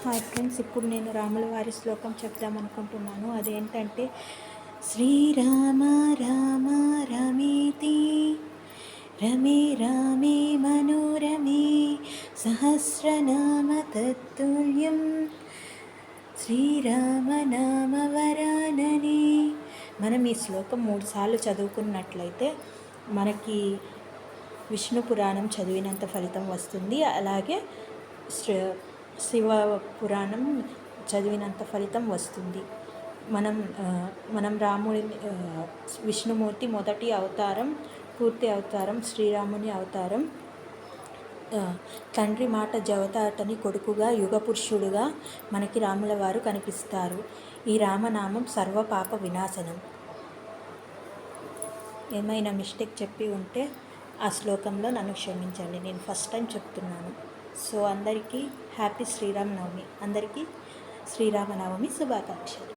Hi friends, ఇప్పుడు నేను రాముల వారి శ్లోకం చెప్దామనుకుంటున్నాను. అదేంటంటే, శ్రీరామ రామ రమేతి రమే రామే మనోరమే సహస్రనామ తత్తుల్యం శ్రీరామ నామ వరాననే. మనం ఈ శ్లోకం 3 సార్లు చదువుకున్నట్లయితే మనకి విష్ణు పురాణం చదివినంత ఫలితం వస్తుంది. అలాగే శివ పురాణం చదివినంత ఫలితం వస్తుంది. మనం రాముడి విష్ణుమూర్తి మొదటి అవతారం, పూర్తి అవతారం శ్రీరాముని అవతారం. తండ్రి మాట జవదాటని కొడుకుగా, యుగ పురుషుడుగా మనకి రాముల వారు కనిపిస్తారు. ఈ రామనామం సర్వ పాప వినాశనం. ఏమైనా మిస్టేక్ చెప్పి ఉంటే ఆ శ్లోకంలో నన్ను క్షమించండి. నేను ఫస్ట్ టైం చెప్తున్నాను. సో అందరికీ హ్యాపీ శ్రీరామనవమి. అందరికీ శ్రీరామనవమి శుభాకాంక్షలు.